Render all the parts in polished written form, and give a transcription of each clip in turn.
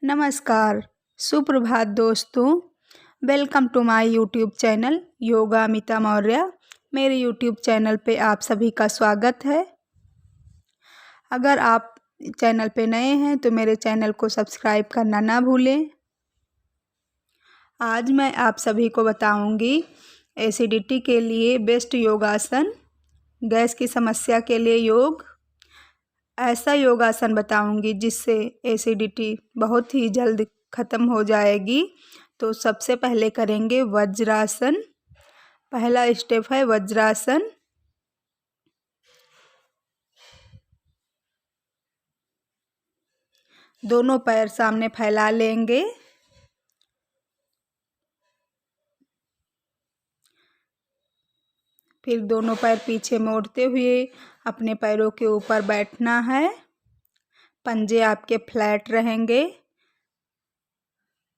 नमस्कार, सुप्रभात दोस्तों। Welcome to my YouTube channel Yoga Amita Maurya. मेरे यूट्यूब चैनल पे आप सभी का स्वागत है। अगर आप चैनल पे नए हैं तो मेरे चैनल को सब्सक्राइब करना ना भूलें। आज मैं आप सभी को बताऊंगी एसिडिटी के लिए बेस्ट योगासन, गैस की समस्या के लिए योग। ऐसा योगासन बताऊंगी जिससे एसिडिटी बहुत ही जल्द ख़त्म हो जाएगी। तो सबसे पहले करेंगे वज्रासन। पहला स्टेप है वज्रासन। दोनों पैर सामने फैला लेंगे। फिर दोनों पैर पीछे मोड़ते हुए अपने पैरों के ऊपर बैठना है। पंजे आपके फ्लैट रहेंगे।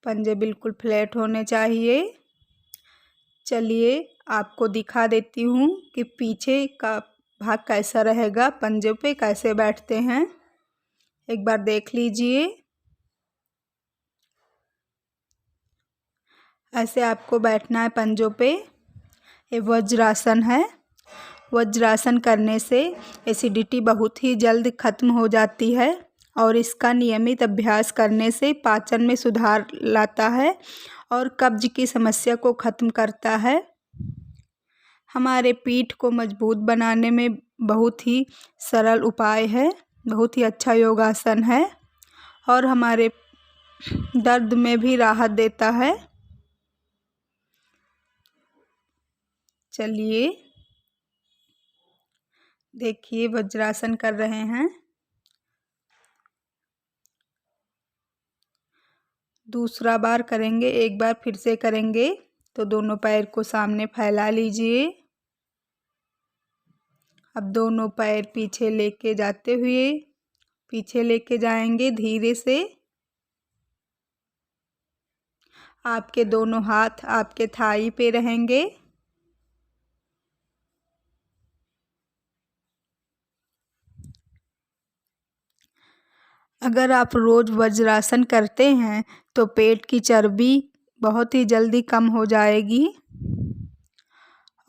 पंजे बिल्कुल फ्लैट होने चाहिए। चलिए आपको दिखा देती हूँ कि पीछे का भाग कैसा रहेगा, पंजे पे कैसे बैठते हैं। एक बार देख लीजिए। ऐसे आपको बैठना है पंजों पे। ये वज्रासन है। वज्रासन करने से एसिडिटी बहुत ही जल्द ख़त्म हो जाती है और इसका नियमित अभ्यास करने से पाचन में सुधार लाता है और कब्ज की समस्या को ख़त्म करता है। हमारे पीठ को मजबूत बनाने में बहुत ही सरल उपाय है, बहुत ही अच्छा योगासन है और हमारे दर्द में भी राहत देता है। चलिए देखिए वज्रासन कर रहे हैं। दूसरा बार करेंगे, एक बार फिर से करेंगे। तो दोनों पैर को सामने फैला लीजिए। अब दोनों पैर पीछे लेके जाते हुए पीछे लेके जाएंगे धीरे से। आपके दोनों हाथ आपके थाई पे रहेंगे। अगर आप रोज वज्रासन करते हैं तो पेट की चर्बी बहुत ही जल्दी कम हो जाएगी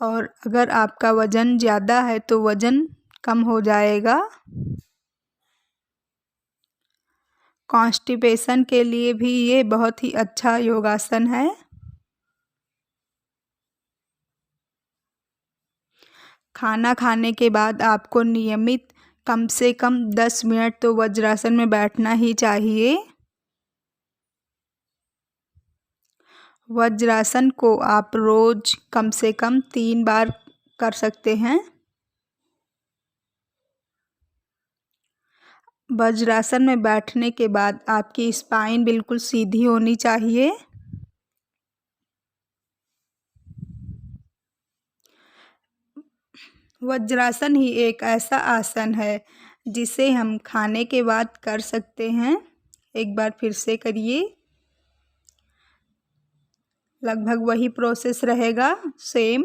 और अगर आपका वज़न ज़्यादा है तो वज़न कम हो जाएगा। कॉन्स्टिपेशन के लिए भी ये बहुत ही अच्छा योगासन है। खाना खाने के बाद आपको नियमित कम से कम 10 मिनट तो वज्रासन में बैठना ही चाहिए। वज्रासन को आप रोज कम से कम 3 बार कर सकते हैं। वज्रासन में बैठने के बाद आपकी स्पाइन बिल्कुल सीधी होनी चाहिए। वज्रासन ही एक ऐसा आसन है जिसे हम खाने के बाद कर सकते हैं। एक बार फिर से करिए। लगभग वही प्रोसेस रहेगा, सेम।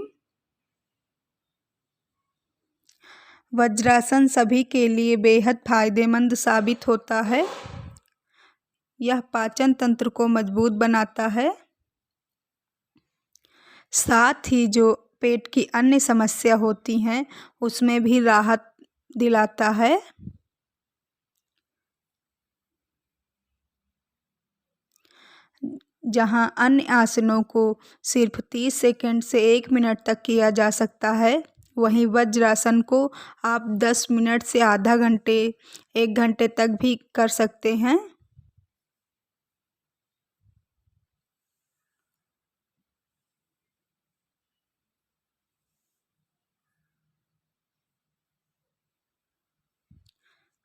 वज्रासन सभी के लिए बेहद फायदेमंद साबित होता है। यह पाचन तंत्र को मजबूत बनाता है, साथ ही जो पेट की अन्य समस्या होती हैं उसमें भी राहत दिलाता है। जहां अन्य आसनों को सिर्फ 30 सेकंड से 1 मिनट तक किया जा सकता है, वहीं वज्रासन को आप 10 मिनट से आधा घंटे, 1 घंटे तक भी कर सकते हैं।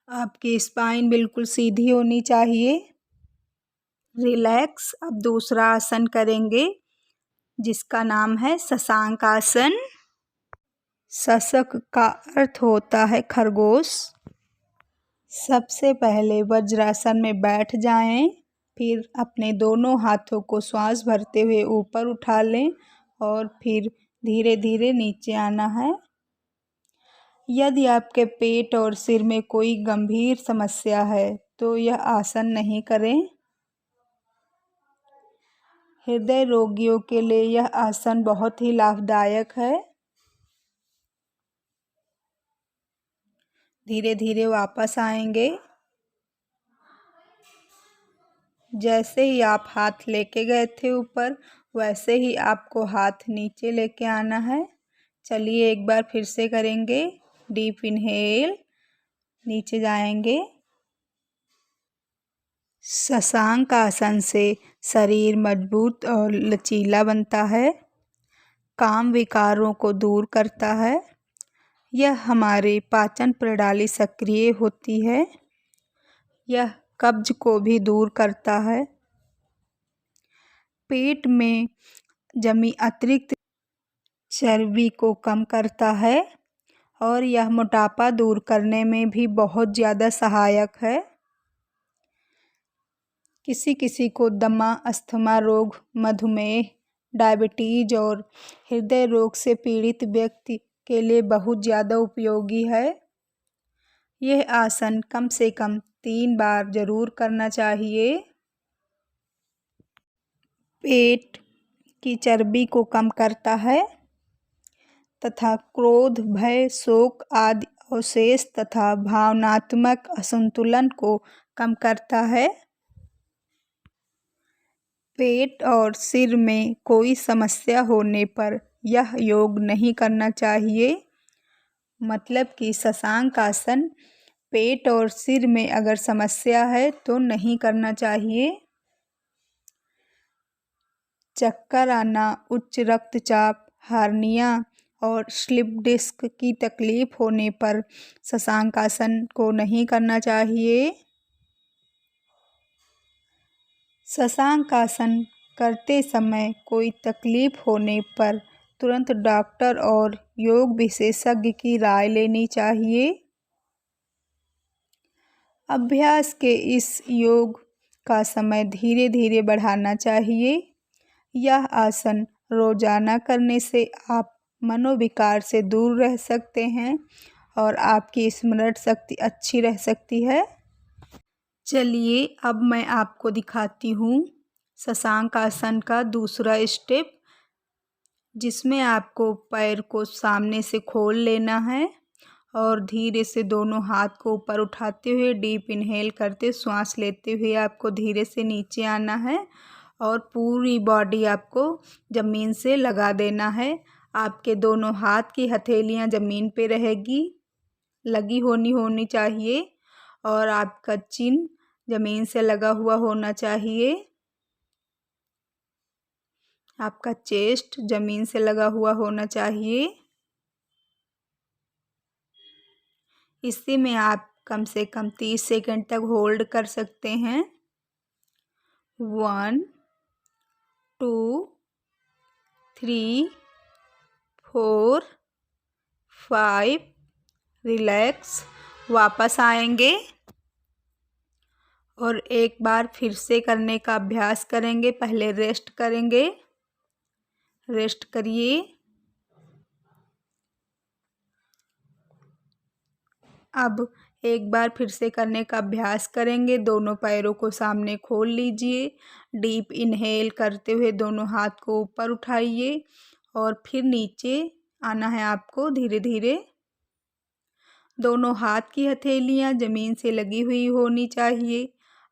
आपकी स्पाइन बिल्कुल सीधी होनी चाहिए। रिलैक्स। अब दूसरा आसन करेंगे जिसका नाम है शशांक आसन। शशक का अर्थ होता है खरगोश। सबसे पहले वज्रासन में बैठ जाएं, फिर अपने दोनों हाथों को श्वास भरते हुए ऊपर उठा लें और फिर धीरे धीरे नीचे आना है। यदि आपके पेट और सिर में कोई गंभीर समस्या है तो यह आसन नहीं करें। हृदय रोगियों के लिए यह आसन बहुत ही लाभदायक है। धीरे धीरे वापस आएंगे। जैसे ही आप हाथ लेके गए थे ऊपर, वैसे ही आपको हाथ नीचे लेके आना है। चलिए एक बार फिर से करेंगे। डीप इनहेल, नीचे जाएंगे। शशांक आसन से शरीर मजबूत और लचीला बनता है, काम विकारों को दूर करता है। यह हमारी पाचन प्रणाली सक्रिय होती है। यह कब्ज को भी दूर करता है। पेट में जमी अतिरिक्त चर्बी को कम करता है और यह मोटापा दूर करने में भी बहुत ज़्यादा सहायक है। किसी किसी को दमा, अस्थमा रोग, मधुमेह, डायबिटीज और हृदय रोग से पीड़ित व्यक्ति के लिए बहुत ज़्यादा उपयोगी है। यह आसन कम से कम 3 बार जरूर करना चाहिए। पेट की चर्बी को कम करता है तथा क्रोध, भय, शोक आदि अवशेष तथा भावनात्मक असंतुलन को कम करता है। पेट और सिर में कोई समस्या होने पर यह योग नहीं करना चाहिए। मतलब कि शशांक आसन पेट और सिर में अगर समस्या है तो नहीं करना चाहिए। चक्कर आना, उच्च रक्तचाप, हार्निया और स्लिप डिस्क की तकलीफ होने पर शशांक आसन को नहीं करना चाहिए। शशांक आसन करते समय कोई तकलीफ होने पर तुरंत डॉक्टर और योग विशेषज्ञ की राय लेनी चाहिए। अभ्यास के इस योग का समय धीरे धीरे बढ़ाना चाहिए। यह आसन रोजाना करने से आप मनोविकार से दूर रह सकते हैं और आपकी स्मरण शक्ति अच्छी रह सकती है। चलिए अब मैं आपको दिखाती हूँ शशांक आसन का दूसरा स्टेप, जिसमें आपको पैर को सामने से खोल लेना है और धीरे से दोनों हाथ को ऊपर उठाते हुए डीप इनहेल करते श्वास लेते हुए आपको धीरे से नीचे आना है और पूरी बॉडी आपको ज़मीन से लगा देना है। आपके दोनों हाथ की हथेलियां ज़मीन पे रहेगी, लगी होनी चाहिए और आपका चिन ज़मीन से लगा हुआ होना चाहिए। आपका चेस्ट ज़मीन से लगा हुआ होना चाहिए। इसी में आप कम से कम 30 सेकंड तक होल्ड कर सकते हैं। 1 2 3 4 5 रिलैक्स। वापस आएंगे और एक बार फिर से करने का अभ्यास करेंगे। पहले रेस्ट करेंगे। रेस्ट करिए। अब एक बार फिर से करने का अभ्यास करेंगे। दोनों पैरों को सामने खोल लीजिए। डीप इनहेल करते हुए दोनों हाथ को ऊपर उठाइए और फिर नीचे आना है आपको धीरे धीरे। दोनों हाथ की हथेलियां ज़मीन से लगी हुई होनी चाहिए।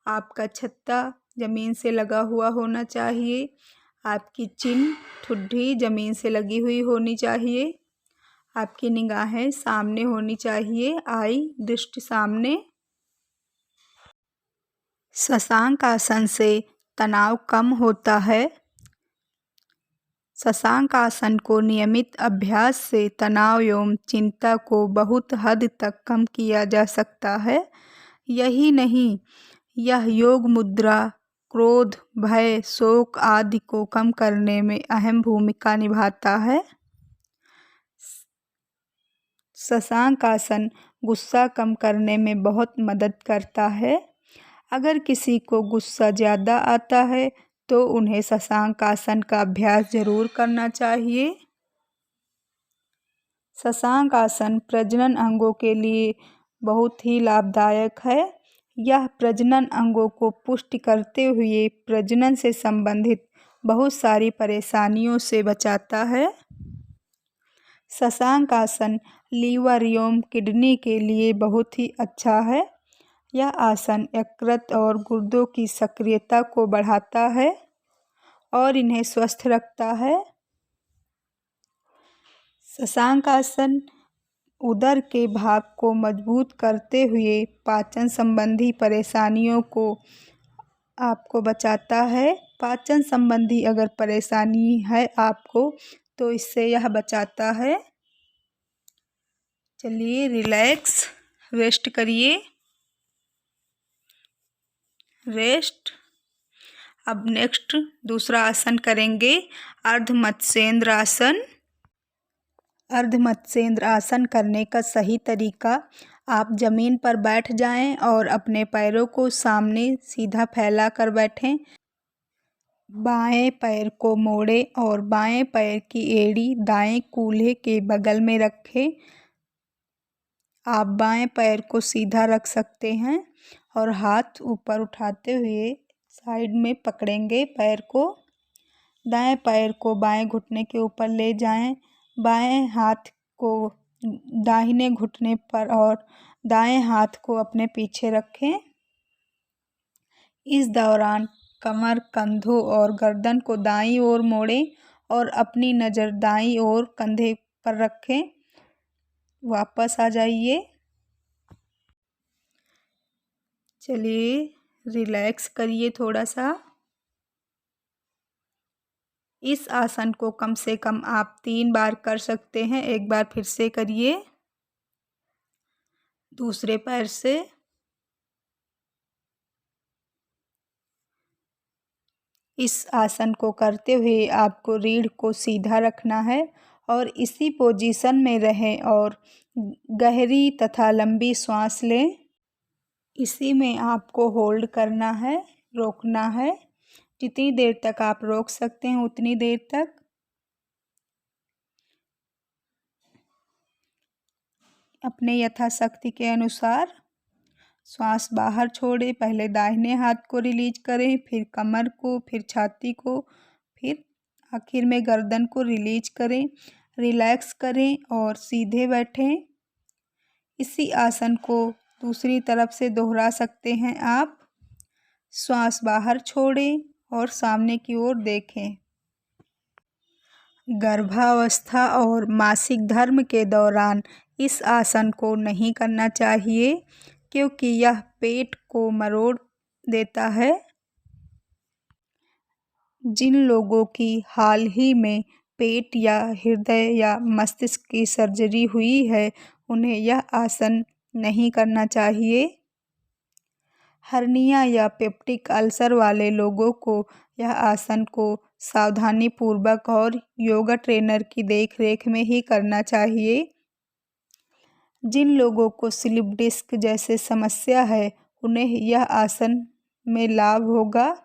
आपका छत्ता ज़मीन से लगा हुआ होना चाहिए। आपकी चिन, ठुड्डी ज़मीन से लगी हुई होनी चाहिए। आपकी निगाहें सामने होनी चाहिए, आई दृष्टि सामने। शशांक आसन से तनाव कम होता है। शशांक आसन को नियमित अभ्यास से तनाव एवं चिंता को बहुत हद तक कम किया जा सकता है। यही नहीं, यह योग मुद्रा क्रोध, भय, शोक आदि को कम करने में अहम भूमिका निभाता है। शशांक आसन गुस्सा कम करने में बहुत मदद करता है। अगर किसी को गुस्सा ज़्यादा आता है तो उन्हें शशांक आसन का अभ्यास ज़रूर करना चाहिए। शशांक आसन प्रजनन अंगों के लिए बहुत ही लाभदायक है। यह प्रजनन अंगों को पुष्ट करते हुए प्रजनन से संबंधित बहुत सारी परेशानियों से बचाता है। शशांक आसन लीवर एवं किडनी के लिए बहुत ही अच्छा है। यह आसन यकृत और गुर्दों की सक्रियता को बढ़ाता है और इन्हें स्वस्थ रखता है। शशांक आसन उदर के भाग को मजबूत करते हुए पाचन संबंधी परेशानियों को आपको बचाता है। पाचन संबंधी अगर परेशानी है आपको तो इससे यह बचाता है। चलिए रिलैक्स रेस्ट करिए। रेस्ट। अब नेक्स्ट दूसरा आसन करेंगे अर्धमत्स्येंद्र आसन। अर्धमत्स्येंद्र आसन करने का सही तरीका, आप ज़मीन पर बैठ जाएं और अपने पैरों को सामने सीधा फैला कर बैठें। बाएं पैर को मोड़ें और बाएं पैर की एड़ी दाएं कूल्हे के बगल में रखें। आप बाएं पैर को सीधा रख सकते हैं और हाथ ऊपर उठाते हुए साइड में पकड़ेंगे पैर को। दाएं पैर को बाएं घुटने के ऊपर ले जाएं। बाएं हाथ को दाहिने घुटने पर और दाएं हाथ को अपने पीछे रखें। इस दौरान कमर, कंधों और गर्दन को दाईं ओर मोड़ें और अपनी नज़र दाईं ओर कंधे पर रखें। वापस आ जाइए। चलिए रिलैक्स करिए थोड़ा सा। इस आसन को कम से कम आप 3 बार कर सकते हैं। एक बार फिर से करिए दूसरे पैर से। इस आसन को करते हुए आपको रीढ़ को सीधा रखना है और इसी पोजीशन में रहें और गहरी तथा लंबी सांस लें। इसी में आपको होल्ड करना है, रोकना है। जितनी देर तक आप रोक सकते हैं उतनी देर तक। अपने यथाशक्ति के अनुसार श्वास बाहर छोड़ें। पहले दाहिने हाथ को रिलीज करें, फिर कमर को, फिर छाती को, फिर आखिर में गर्दन को रिलीज करें। रिलैक्स करें और सीधे बैठें। इसी आसन को दूसरी तरफ से दोहरा सकते हैं आप। श्वास बाहर छोड़ें और सामने की ओर देखें। गर्भावस्था और मासिक धर्म के दौरान इस आसन को नहीं करना चाहिए क्योंकि यह पेट को मरोड़ देता है। जिन लोगों की हाल ही में पेट या हृदय या मस्तिष्क की सर्जरी हुई है उन्हें यह आसन नहीं करना चाहिए। हर्निया या पेप्टिक अल्सर वाले लोगों को यह आसन को सावधानीपूर्वक और योगा ट्रेनर की देखरेख में ही करना चाहिए। जिन लोगों को स्लिप डिस्क जैसे समस्या है उन्हें यह आसन में लाभ होगा,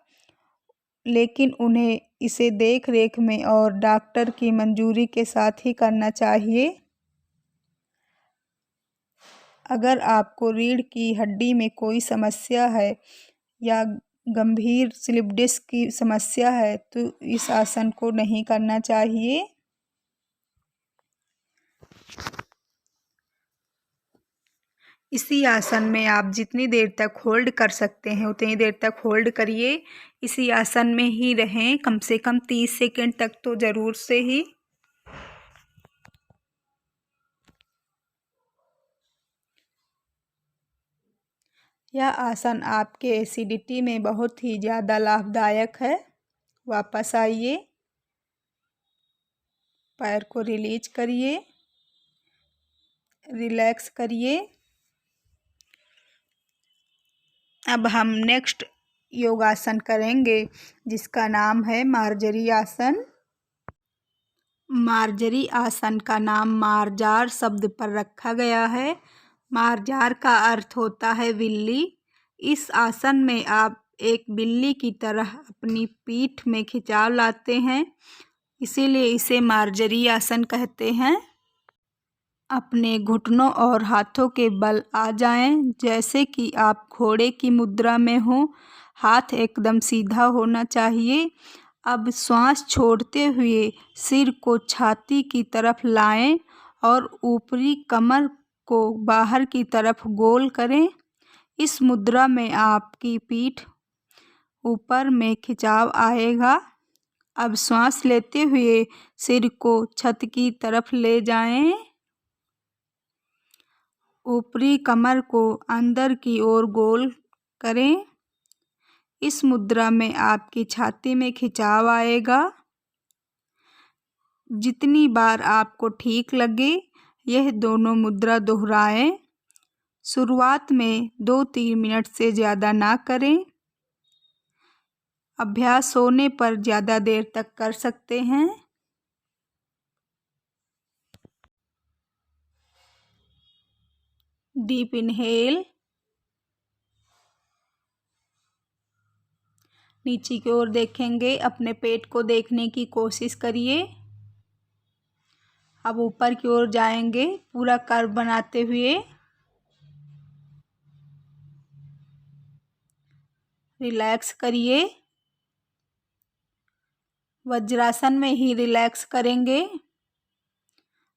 लेकिन उन्हें इसे देखरेख में और डॉक्टर की मंजूरी के साथ ही करना चाहिए। अगर आपको रीढ़ की हड्डी में कोई समस्या है या गंभीर स्लिप डिस्क की समस्या है तो इस आसन को नहीं करना चाहिए। इसी आसन में आप जितनी देर तक होल्ड कर सकते हैं उतनी देर तक होल्ड करिए। इसी आसन में ही रहें कम से कम 30 सेकंड तक तो ज़रूर से ही। यह आसन आपके एसिडिटी में बहुत ही ज़्यादा लाभदायक है। वापस आइए, पैर को रिलीज करिए, रिलैक्स करिए। अब हम नेक्स्ट योगासन करेंगे जिसका नाम है मार्जरी आसन। मार्जरी आसन का नाम मार्जार शब्द पर रखा गया है। मार्जार का अर्थ होता है बिल्ली। इस आसन में आप एक बिल्ली की तरह अपनी पीठ में खिंचाव लाते हैं, इसीलिए इसे मार्जरी आसन कहते हैं। अपने घुटनों और हाथों के बल आ जाएं, जैसे कि आप घोड़े की मुद्रा में हो। हाथ एकदम सीधा होना चाहिए। अब श्वास छोड़ते हुए सिर को छाती की तरफ लाएं और ऊपरी कमर को बाहर की तरफ गोल करें। इस मुद्रा में आपकी पीठ ऊपर में खिंचाव आएगा। अब श्वास लेते हुए सिर को छत की तरफ ले जाएं। ऊपरी कमर को अंदर की ओर गोल करें। इस मुद्रा में आपकी छाती में खिंचाव आएगा। जितनी बार आपको ठीक लगे यह दोनों मुद्रा दोहराएं। शुरुआत में 2-3 मिनट से ज़्यादा ना करें। अभ्यास होने पर ज़्यादा देर तक कर सकते हैं। डीप इनहेल, नीचे की ओर देखेंगे, अपने पेट को देखने की कोशिश करिए। अब ऊपर की ओर जाएंगे पूरा कर्व बनाते हुए। रिलैक्स करिए। वज्रासन में ही रिलैक्स करेंगे।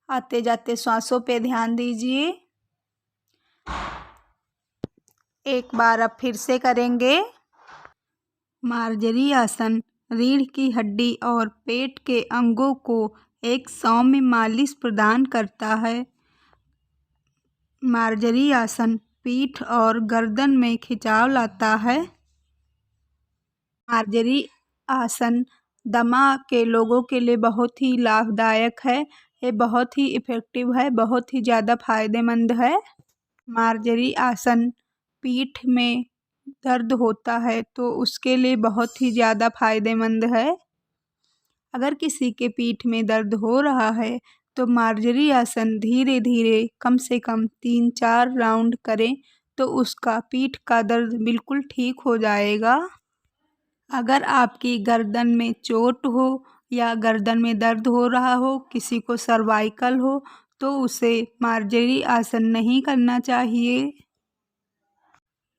आते जाते सांसों पे ध्यान दीजिए। एक बार अब फिर से करेंगे। मार्जरी आसन रीढ़ की हड्डी और पेट के अंगों को एक सौम्य मालिश प्रदान करता है। मार्जरी आसन पीठ और गर्दन में खिंचाव लाता है। मार्जरी आसन दमा के लोगों के लिए बहुत ही लाभदायक है। ये बहुत ही इफ़ेक्टिव है, बहुत ही ज़्यादा फायदेमंद है। मार्जरी आसन पीठ में दर्द होता है तो उसके लिए बहुत ही ज़्यादा फायदेमंद है। अगर किसी के पीठ में दर्द हो रहा है तो मार्जरी आसन धीरे धीरे कम से कम 3-4 राउंड करें तो उसका पीठ का दर्द बिल्कुल ठीक हो जाएगा। अगर आपकी गर्दन में चोट हो या गर्दन में दर्द हो रहा हो, किसी को सर्वाइकल हो, तो उसे मार्जरी आसन नहीं करना चाहिए।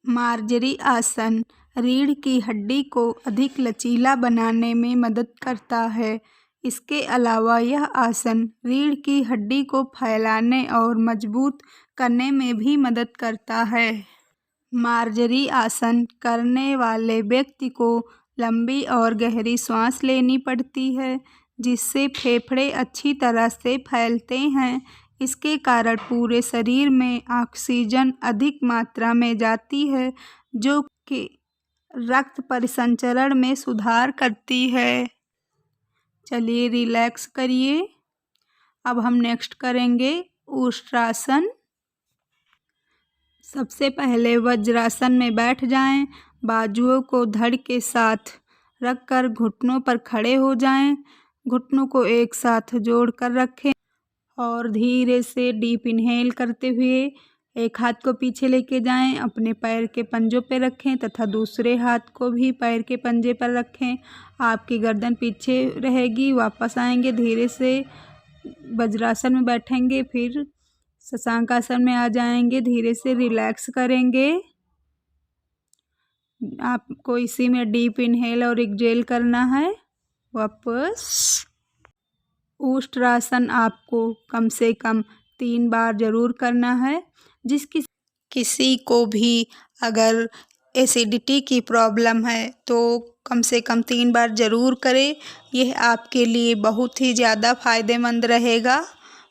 मार्जरी आसन रीढ़ की हड्डी को अधिक लचीला बनाने में मदद करता है। इसके अलावा यह आसन रीढ़ की हड्डी को फैलाने और मजबूत करने में भी मदद करता है। मार्जरी आसन करने वाले व्यक्ति को लंबी और गहरी सांस लेनी पड़ती है, जिससे फेफड़े अच्छी तरह से फैलते हैं। इसके कारण पूरे शरीर में ऑक्सीजन अधिक मात्रा में जाती है, जो कि रक्त परिसंचरण में सुधार करती है। चलिए रिलैक्स करिए। अब हम नेक्स्ट करेंगे उष्ट्रासन। सबसे पहले वज्रासन में बैठ जाएं। बाजुओं को धड़ के साथ रखकर घुटनों पर खड़े हो जाएं। घुटनों को एक साथ जोड़कर रखें और धीरे से डीप इनहेल करते हुए एक हाथ को पीछे लेके जाएं, अपने पैर के पंजों पे रखें तथा दूसरे हाथ को भी पैर के पंजे पर रखें। आपकी गर्दन पीछे रहेगी। वापस आएंगे, धीरे से वज्रासन में बैठेंगे, फिर शशांक आसन में आ जाएंगे, धीरे से रिलैक्स करेंगे। आपको इसी में डीप इनहेल और एक्सहेल करना है। वापस उष्ट्रासन आपको कम से कम 3 बार ज़रूर करना है। किसी को भी अगर एसिडिटी की प्रॉब्लम है तो कम से कम 3 बार ज़रूर करें। यह आपके लिए बहुत ही ज़्यादा फायदेमंद रहेगा।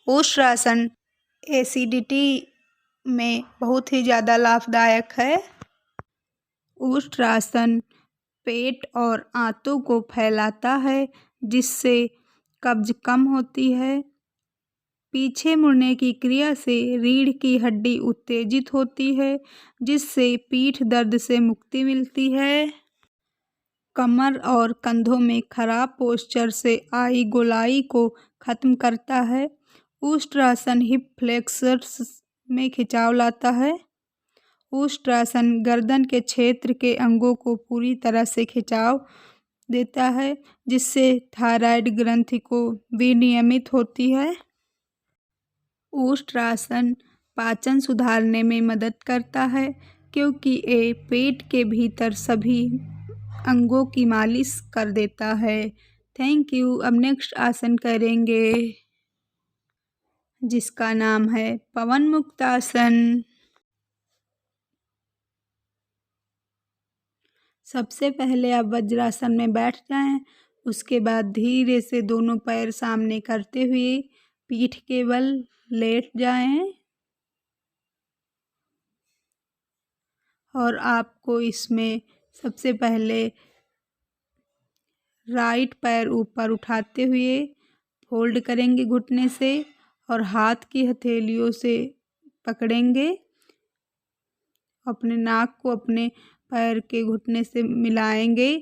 उष्ट्रासन एसिडिटी में बहुत ही ज़्यादा लाभदायक है। उष्ट्रासन पेट और आंतों को फैलाता है, जिससे कब्ज कम होती है। पीछे मुड़ने की क्रिया से रीढ़ की हड्डी उत्तेजित होती है, जिससे पीठ दर्द से मुक्ति मिलती है। कमर और कंधों में खराब पोस्चर से आई गोलाई को खत्म करता है। उष्ट्रासन हिप फ्लेक्सर्स में खिंचाव लाता है। उष्ट्रासन गर्दन के क्षेत्र के अंगों को पूरी तरह से खिंचाव देता है, जिससे थायराइड ग्रंथि को विनियमित होती है। उष्ट्रासन पाचन सुधारने में मदद करता है, क्योंकि ये पेट के भीतर सभी अंगों की मालिश कर देता है। Thank you. अब नेक्स्ट आसन करेंगे जिसका नाम है पवन मुक्त आसन। सबसे पहले आप वज्रासन में बैठ जाएं। उसके बाद धीरे से दोनों पैर सामने करते हुए पीठ के बल लेट जाएं। और आपको इसमें सबसे पहले राइट पैर ऊपर उठाते हुए फोल्ड करेंगे घुटने से और हाथ की हथेलियों से पकड़ेंगे। अपने नाक को अपने पैर के घुटने से मिलाएंगे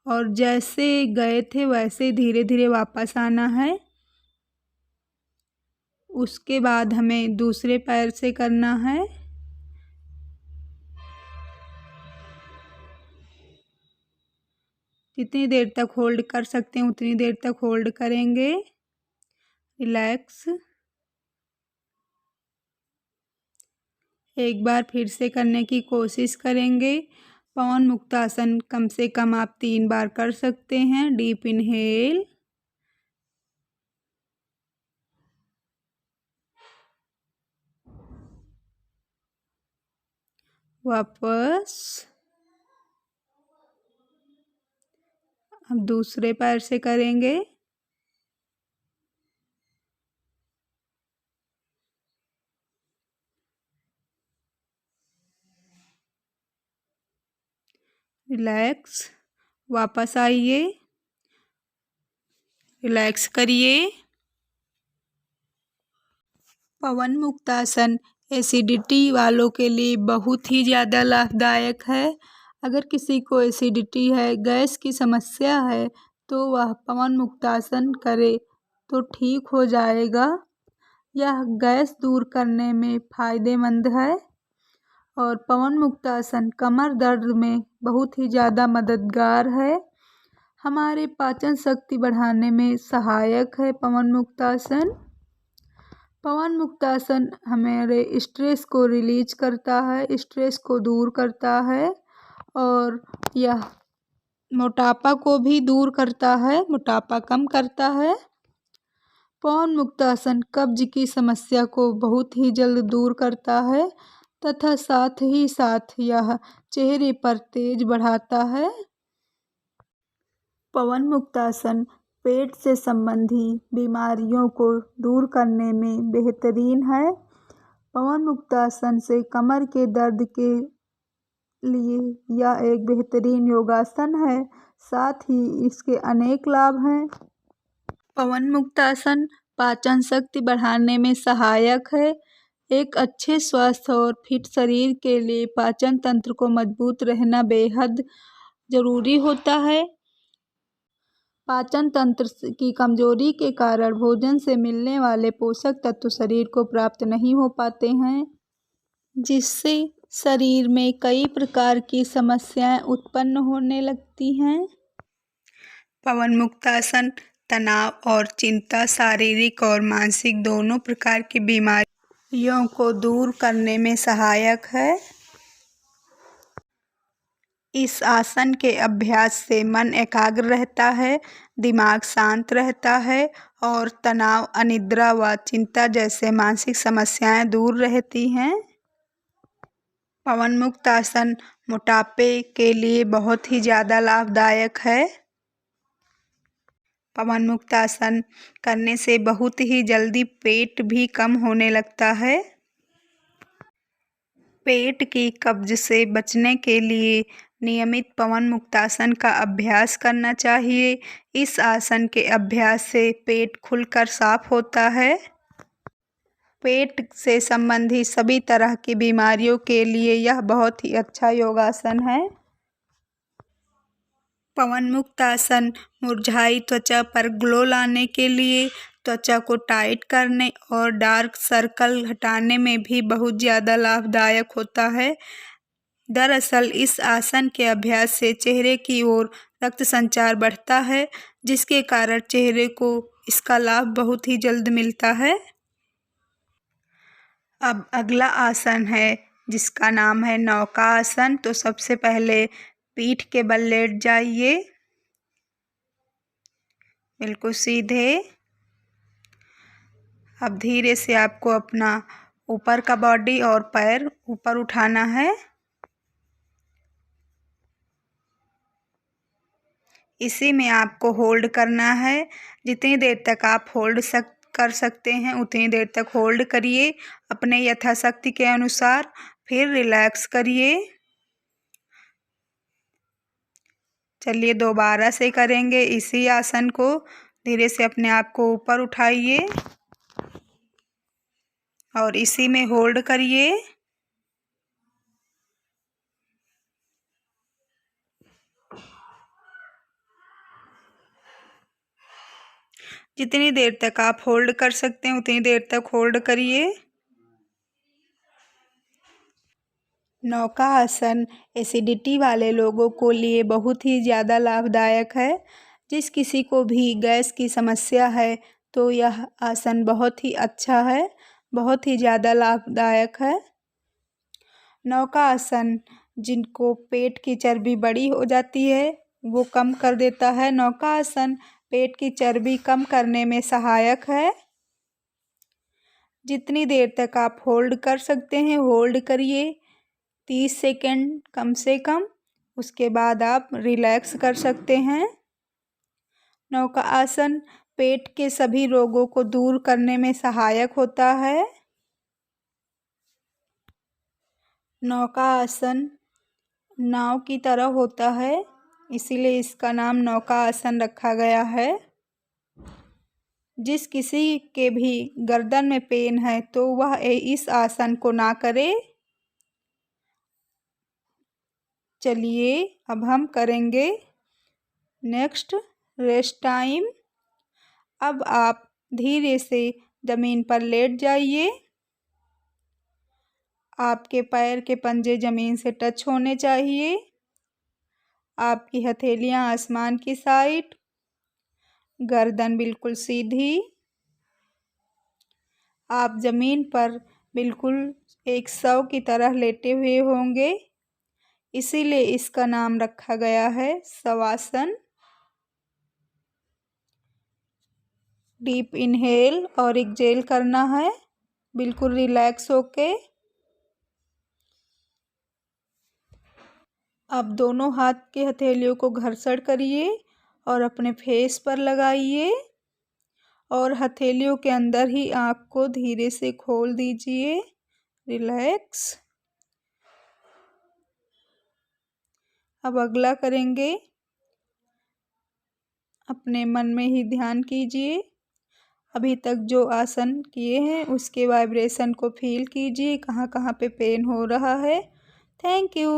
और जैसे गए थे वैसे धीरे धीरे वापस आना है। उसके बाद हमें दूसरे पैर से करना है। जितनी देर तक होल्ड कर सकते हैं उतनी देर तक होल्ड करेंगे। रिलैक्स। एक बार फिर से करने की कोशिश करेंगे। पवन मुक्तासन कम से कम आप 3 बार कर सकते हैं। डीप इनहेल, वापस। अब दूसरे पैर से करेंगे। रिलैक्स। वापस आइए, रिलैक्स करिए। पवन मुक्तासन एसिडिटी वालों के लिए बहुत ही ज़्यादा लाभदायक है। अगर किसी को एसिडिटी है, गैस की समस्या है, तो वह पवन मुक्तासन करे तो ठीक हो जाएगा। यह गैस दूर करने में फ़ायदेमंद है और पवन मुक्तासन कमर दर्द में बहुत ही ज़्यादा मददगार है। हमारे पाचन शक्ति बढ़ाने में सहायक है पवन मुक्तासन। पवन मुक्तासन हमारे स्ट्रेस को रिलीज करता है, स्ट्रेस को दूर करता है और यह मोटापा को भी दूर करता है, मोटापा कम करता है। पवन मुक्तासन कब्ज की समस्या को बहुत ही जल्द दूर करता है तथा साथ ही साथ यह चेहरे पर तेज बढ़ाता है। पवन मुक्तासन पेट से संबंधी बीमारियों को दूर करने में बेहतरीन है। पवन मुक्तासन से कमर के दर्द के लिए यह एक बेहतरीन योगासन है। साथ ही इसके अनेक लाभ हैं। पवन मुक्तासन पाचन शक्ति बढ़ाने में सहायक है। एक अच्छे स्वास्थ्य और फिट शरीर के लिए पाचन तंत्र को मजबूत रहना बेहद जरूरी होता है। पाचन तंत्र की कमजोरी के कारण भोजन से मिलने वाले पोषक तत्व शरीर को प्राप्त नहीं हो पाते हैं, जिससे शरीर में कई प्रकार की समस्याएं उत्पन्न होने लगती हैं। पवन मुक्तासन तनाव और चिंता, शारीरिक और मानसिक दोनों प्रकार की बीमारियों को दूर करने में सहायक है। इस आसन के अभ्यास से मन एकाग्र रहता है, दिमाग शांत रहता है और तनाव, अनिद्रा व चिंता जैसे मानसिक समस्याएं दूर रहती हैं। पवन मुक्तासन मोटापे के लिए बहुत ही ज़्यादा लाभदायक है। पवन मुक्तासन करने से बहुत ही जल्दी पेट भी कम होने लगता है। पेट की कब्ज से बचने के लिए नियमित पवन मुक्तासन का अभ्यास करना चाहिए। इस आसन के अभ्यास से पेट खुलकर साफ होता है। पेट से संबंधी सभी तरह की बीमारियों के लिए यह बहुत ही अच्छा योगासन है। पवन मुक्तासन मुरझाई त्वचा पर ग्लो लाने के लिए, त्वचा को टाइट करने और डार्क सर्कल हटाने में भी बहुत ज़्यादा लाभदायक होता है। दरअसल इस आसन के अभ्यास से चेहरे की ओर रक्त संचार बढ़ता है, जिसके कारण चेहरे को इसका लाभ बहुत ही जल्द मिलता है। अब अगला आसन है जिसका नाम है नौका आसन। तो सबसे पहले पीठ के बल लेट जाइए, बिल्कुल सीधे। अब धीरे से आपको अपना ऊपर का बॉडी और पैर ऊपर उठाना है। इसी में आपको होल्ड करना है। जितनी देर तक आप कर सकते हैं उतनी देर तक होल्ड करिए अपने यथाशक्ति के अनुसार, फिर रिलैक्स करिए। चलिए दोबारा से करेंगे इसी आसन को। धीरे से अपने आप को ऊपर उठाइए और इसी में होल्ड करिए। जितनी देर तक आप होल्ड कर सकते हैं उतनी देर तक होल्ड करिए। नौका आसन एसिडिटी वाले लोगों को लिए बहुत ही ज़्यादा लाभदायक है। जिस किसी को भी गैस की समस्या है तो यह आसन बहुत ही अच्छा है, बहुत ही ज़्यादा लाभदायक है। नौका आसन जिनको पेट की चर्बी बड़ी हो जाती है वो कम कर देता है। नौका आसन पेट की चर्बी कम करने में सहायक है। जितनी देर तक आप होल्ड कर सकते हैं होल्ड करिए, 30 सेकंड कम से कम। उसके बाद आप रिलैक्स कर सकते हैं। नौका आसन पेट के सभी रोगों को दूर करने में सहायक होता है। नौका आसन नाव की तरह होता है, इसीलिए इसका नाम नौका आसन रखा गया है। जिस किसी के भी गर्दन में पेन है तो वह इस आसन को ना करे। चलिए अब हम करेंगे नेक्स्ट रेस्ट टाइम। अब आप धीरे से ज़मीन पर लेट जाइए। आपके पैर के पंजे ज़मीन से टच होने चाहिए। आपकी हथेलियां आसमान की साइड, गर्दन बिल्कुल सीधी। आप ज़मीन पर बिल्कुल एक शव की तरह लेटे हुए होंगे, इसीलिए इसका नाम रखा गया है शवासन। डीप इनहेल और एक्सहेल करना है, बिल्कुल रिलैक्स होके। अब दोनों हाथ के हथेलियों को घर्षण करिए और अपने फेस पर लगाइए और हथेलियों के अंदर ही आँख को धीरे से खोल दीजिए। रिलैक्स। अब अगला करेंगे। अपने मन में ही ध्यान कीजिए। अभी तक जो आसन किए हैं उसके वाइब्रेशन को फील कीजिए, कहाँ कहाँ पे पेन हो रहा है। Thank you.